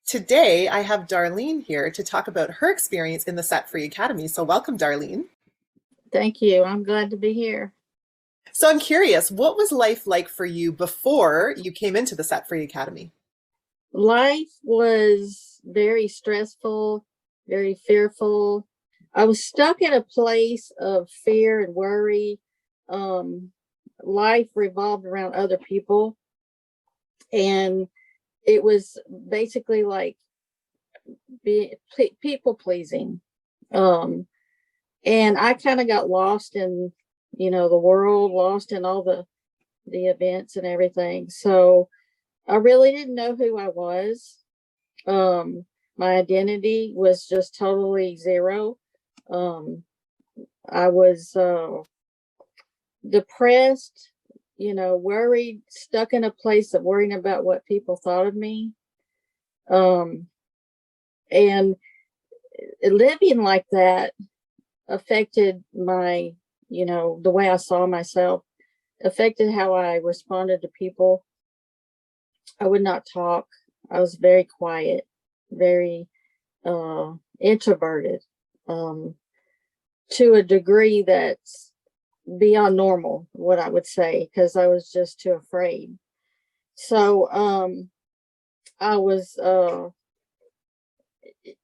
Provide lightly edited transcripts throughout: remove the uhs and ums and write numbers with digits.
Today, I have Darlene here to talk about her experience in the Set Free Academy. So, welcome, Darlene. Thank you. I'm glad to be here. So, I'm curious, what was life like for you before you came into the Set Free Academy? Life was very stressful, very fearful. I was stuck in a place of fear and worry. Um, Life revolved around other people, and it was basically like people pleasing. Um, and I kind of got lost in, the world, lost in all the events and everything. So I really didn't know who I was. My identity was just totally zero. Um, I was depressed, worried, stuck in a place of worrying about what people thought of me. Um, and living like that affected the way I saw myself, affected how I responded to people. I would not talk. I was very quiet, very introverted, um, to a degree that's beyond normal, what I would say, because I was just too afraid. So I was,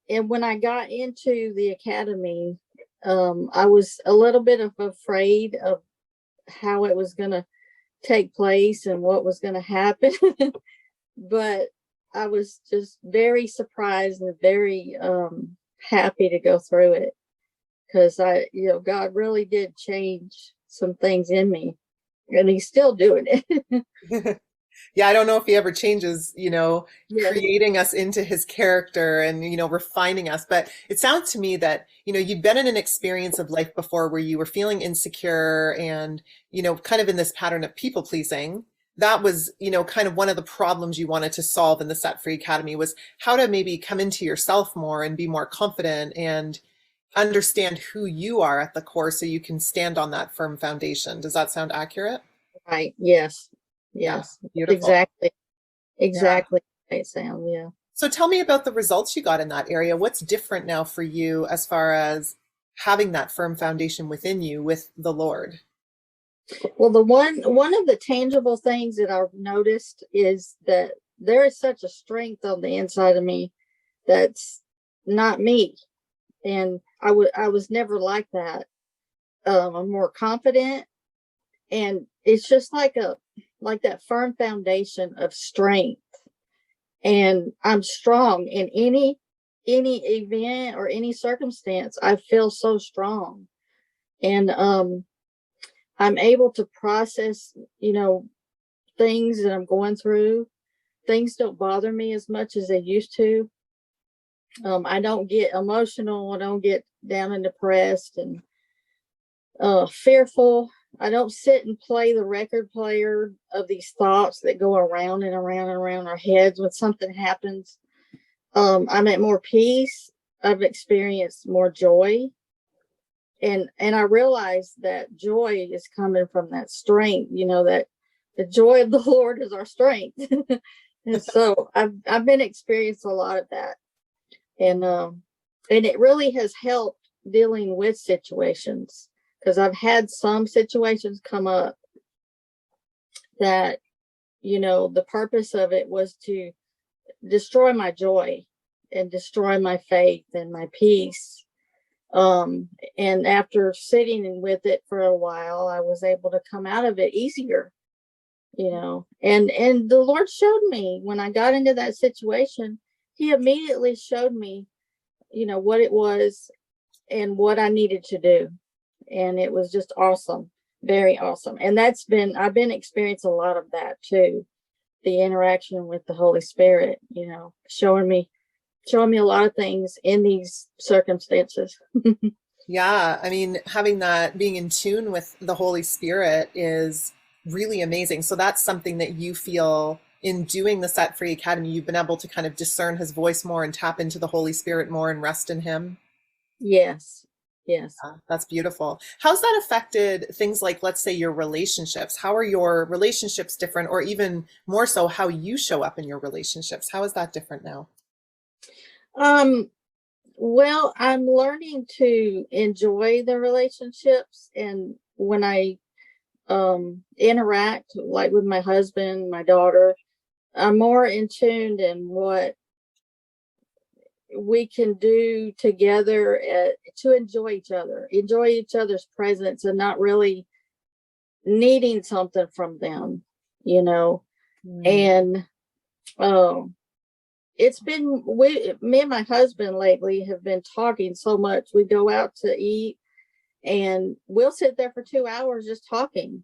and when I got into the academy, I was a little bit of afraid of how it was going to take place and what was going to happen. But I was just very surprised and very happy to go through it because God really did change some things in me, and He's still doing it. Yeah, I don't know if he ever changes, Yes, creating us into his character and, refining us. But it sounds to me that, you'd been in an experience of life before where you were feeling insecure and, kind of in this pattern of people pleasing. That was, kind of one of the problems you wanted to solve in the Set Free Academy was how to maybe come into yourself more and be more confident and understand who you are at the core so you can stand on that firm foundation. Does that sound accurate? right. Yes, Yeah, yes, beautiful. exactly, Yeah. exactly. It sounds, yeah. So tell me about the results you got in that area. What's different now for you as far as having that firm foundation within you with the Lord? Well, the one of the tangible things that I've noticed is that there is such a strength on the inside of me that's not me, and I was never like that. I'm more confident, and it's just like that firm foundation of strength, and I'm strong in any event or any circumstance. I feel so strong, and I'm able to process, things that I'm going through. Things don't bother me as much as they used to. I don't get emotional. I don't get down and depressed and fearful. I don't sit and play the record player of these thoughts that go around and around and around our heads when something happens. I'm at more peace. I've experienced more joy, and I realize that joy is coming from that strength. That the joy of the Lord is our strength. And so I've been experiencing a lot of that, and it really has helped dealing with situations because I've had some situations come up that the purpose of it was to destroy my joy and destroy my faith and my peace. And after sitting with it for a while, I was able to come out of it easier, and the Lord showed me when I got into that situation. He immediately showed me, what it was and what I needed to do. And it was just awesome, very awesome. And I've been experiencing a lot of that too. The interaction with the Holy Spirit, showing me a lot of things in these circumstances. Yeah, I mean, having that, being in tune with the Holy Spirit is really amazing. So that's something that you feel in doing the Set Free Academy, you've been able to kind of discern his voice more and tap into the Holy Spirit more and rest in him. Yes, yes. That's beautiful. How's that affected things like, let's say, your relationships? How are your relationships different, or even more so, how you show up in your relationships? How is that different now? Um, well, I'm learning to enjoy the relationships, and when I interact like with my husband, my daughter, I'm more in tune in what we can do together to enjoy each other's presence, and not really needing something from them, you know. Mm. And um, it's been me and my husband lately have been talking so much. We go out to eat, and we'll sit there for 2 hours just talking.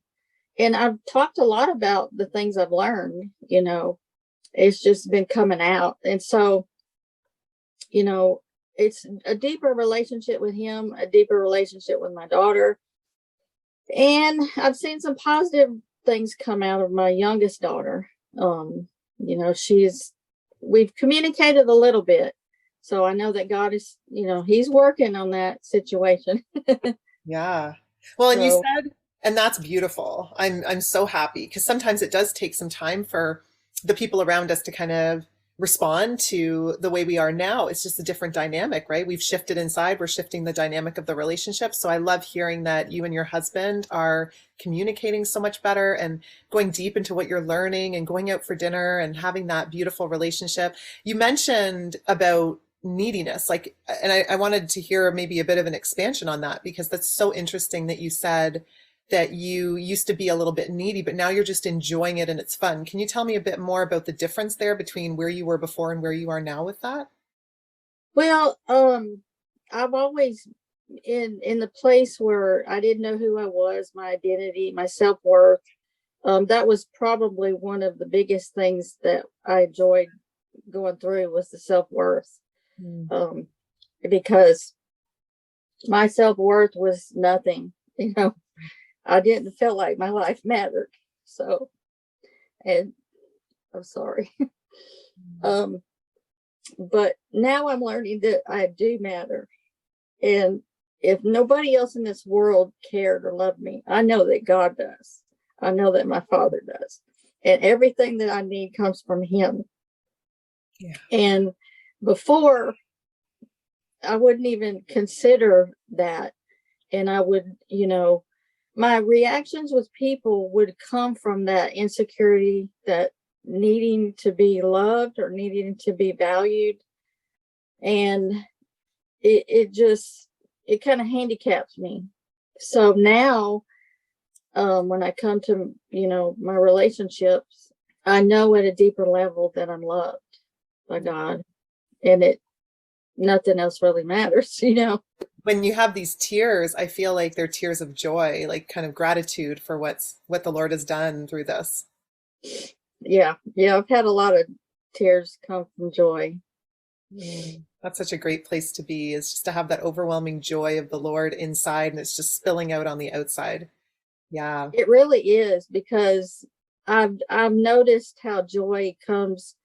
And I've talked a lot about the things I've learned, you know. It's just been coming out. And so, you know, it's a deeper relationship with him, a deeper relationship with my daughter. And I've seen some positive things come out of my youngest daughter. Um, you know, we've communicated a little bit. So I know that God is, he's working on that situation. Yeah. Well, and you So, said, and that's beautiful. I'm so happy because sometimes it does take some time for the people around us to kind of respond to the way we are now. It's just a different dynamic, right? We've shifted inside, we're shifting the dynamic of the relationship. So I love hearing that you and your husband are communicating so much better and going deep into what you're learning and going out for dinner and having that beautiful relationship. You mentioned about neediness, like, and I wanted to hear maybe a bit of an expansion on that because that's so interesting that you said that you used to be a little bit needy, but now you're just enjoying it and it's fun. Can you tell me a bit more about the difference there between where you were before and where you are now with that? well, I've always in the place where I didn't know who I was, my identity, my self-worth. That was probably one of the biggest things that I enjoyed going through was the self-worth. Mm. Um, because my self-worth was nothing, you know. I didn't feel like my life mattered. So, and I'm sorry. um, but now I'm learning that I do matter. And if nobody else in this world cared or loved me, I know that God does. I know that my Father does. And everything that I need comes from Him. Yeah. And before, I wouldn't even consider that. And I would, my reactions with people would come from that insecurity, that needing to be loved or needing to be valued. And it kind of handicaps me. So now, when I come to, my relationships, I know at a deeper level that I'm loved by God, and nothing else really matters, you know. When you have these tears, I feel like they're tears of joy, like kind of gratitude for what the Lord has done through this. Yeah. Yeah. I've had a lot of tears come from joy. Mm. That's such a great place to be, is just to have that overwhelming joy of the Lord inside and it's just spilling out on the outside. Yeah. It really is, because I've noticed how joy comes.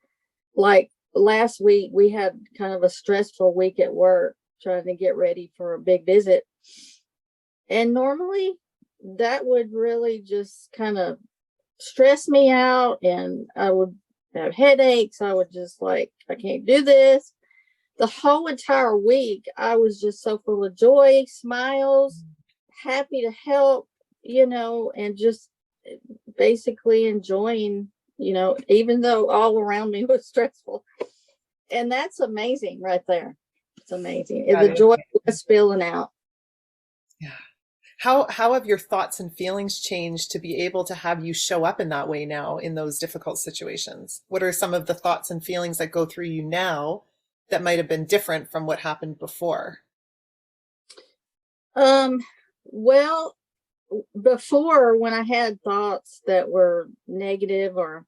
Like last week, we had kind of a stressful week at work trying to get ready for a big visit. And normally that would really just kind of stress me out, and I would have headaches. I would just like, I can't do this. The whole entire week, I was just so full of joy, smiles, happy to help, and just basically enjoying, even though all around me was stressful. And that's amazing right there. It's amazing. That The is. joy was spilling out. Yeah. How have your thoughts and feelings changed to be able to have you show up in that way now in those difficult situations? What are some of the thoughts and feelings that go through you now that might have been different from what happened before? Um, well, before, when I had thoughts that were negative or,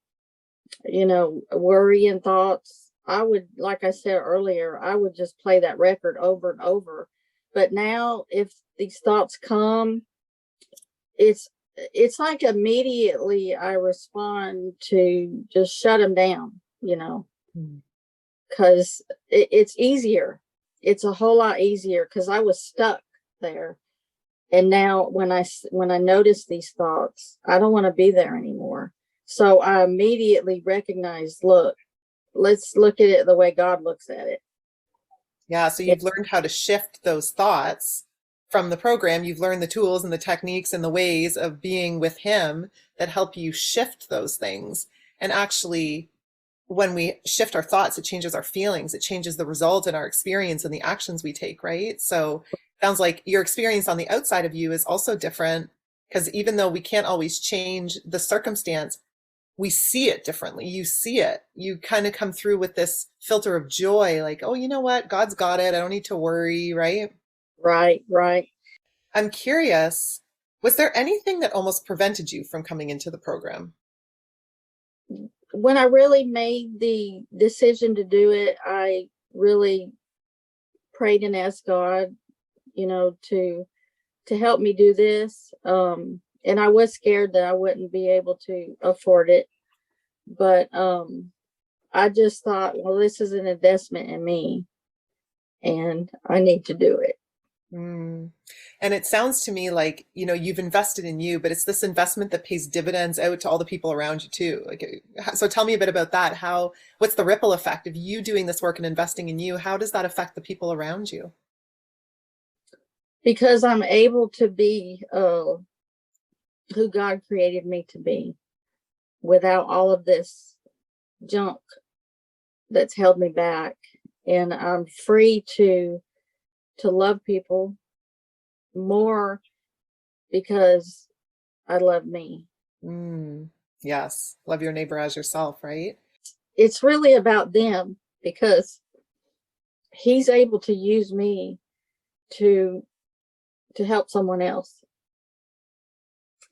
worrying thoughts, I would, like I said earlier, I would just play that record over and over. But now, if these thoughts come, it's it's like immediately I respond to just shut them down, Mm. because it's easier. It's a whole lot easier because I was stuck there. And now when I notice these thoughts, I don't want to be there anymore. So I immediately recognize, look, let's look at it the way God looks at it. Yeah, so you've learned how to shift those thoughts from the program. You've learned the tools and the techniques and the ways of being with him that help you shift those things. And actually, when we shift our thoughts, it changes our feelings, it changes the result in our experience and the actions we take, right? So sounds like your experience on the outside of you is also different because even though we can't always change the circumstance, we see it differently. You see it. You kind of come through with this filter of joy, like, oh, you know what? God's got it. I don't need to worry, right? Right, right. I'm curious, was there anything that almost prevented you from coming into the program? When I really made the decision to do it, I really prayed and asked God, to help me do this. And I was scared that I wouldn't be able to afford it, but I just thought, well, this is an investment in me, and I need to do it. Mm. And it sounds to me like, you've invested in you, but it's this investment that pays dividends out to all the people around you too. Like, so tell me a bit about that. What's the ripple effect of you doing this work and investing in you? How does that affect the people around you? Because I'm able to be who God created me to be without all of this junk that's held me back. And I'm free to love people more because I love me. Mm. Yes. Love your neighbor as yourself, right? It's really about them because he's able to use me to help someone else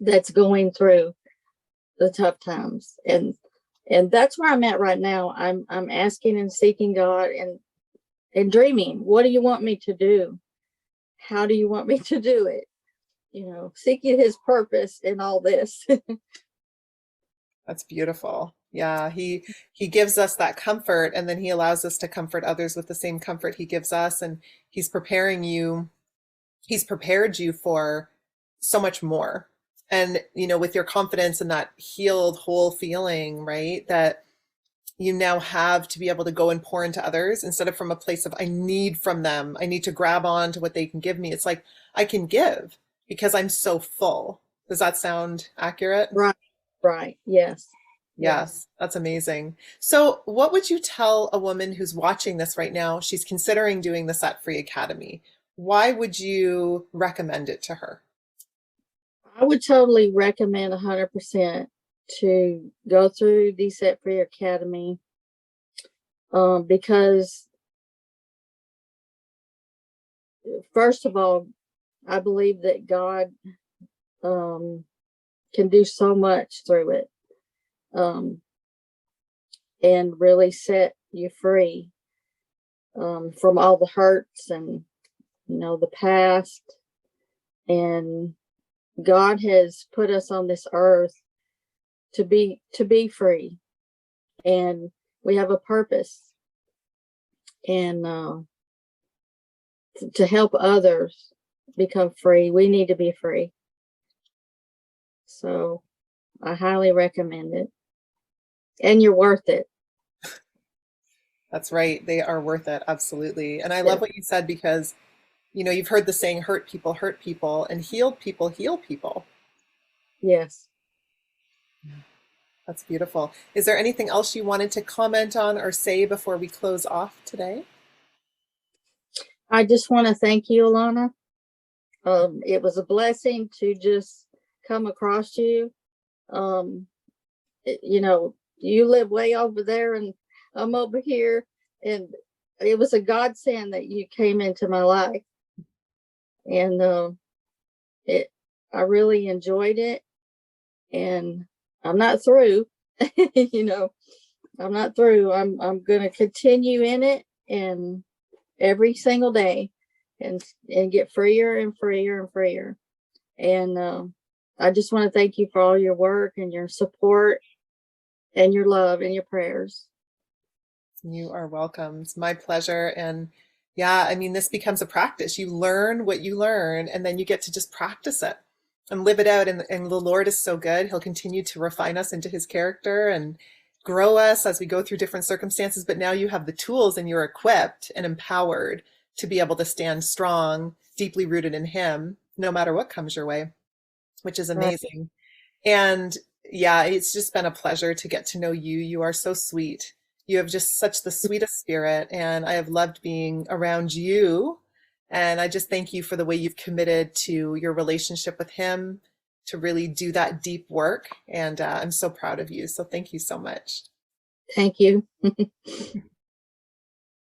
that's going through the tough times. And that's where I'm at right now. I'm asking and seeking God and dreaming, what do you want me to do? How do you want me to do it? Seeking his purpose in all this. That's beautiful. Yeah, he gives us that comfort and then he allows us to comfort others with the same comfort he gives us and he's preparing you he's prepared you for so much more. And with your confidence and that healed whole feeling, right? That you now have to be able to go and pour into others instead of from a place of I need from them. I need to grab on to what they can give me. It's like I can give because I'm so full. Does that sound accurate? Right, right. Yes. Yes. Yes, that's amazing. So, what would you tell a woman who's watching this right now? She's considering doing the Set Free Academy. Why would you recommend it to her? I would totally recommend 100% to go through the Set Free Academy, because first of all, I believe that God can do so much through it, and really set you free from all the hurts and the past. And God has put us on this earth to be free, and we have a purpose, and to help others become free. We need to be free. So I highly recommend it, and you're worth it. That's right. They are worth it. Absolutely. And I Yeah. love what you said because, you've heard the saying, hurt people, and healed people heal people. Yes. That's beautiful. Is there anything else you wanted to comment on or say before we close off today? I just want to thank you, Alana. It was a blessing to just come across you. Um, you live way over there and I'm over here, and it was a godsend that you came into my life, and it I really enjoyed it, and I'm not through. you know, I'm not through. I'm gonna continue in it and every single day, and get freer and freer and freer. And I just want to thank you for all your work and your support and your love and your prayers. You are welcome. It's my pleasure. And yeah, I mean, this becomes a practice. You learn what you learn, and then you get to just practice it and live it out. And the Lord is so good. He'll continue to refine us into his character. And grow us as we go through different circumstances, but now you have the tools and you're equipped and empowered to be able to stand strong, deeply rooted in Him, no matter what comes your way, which is Right. amazing. And yeah, it's just been a pleasure to get to know you. You are so sweet. You have just such the sweetest spirit, and I have loved being around you. And I just thank you for the way you've committed to your relationship with Him to really do that deep work. And I'm so proud of you. So thank you so much. Thank you.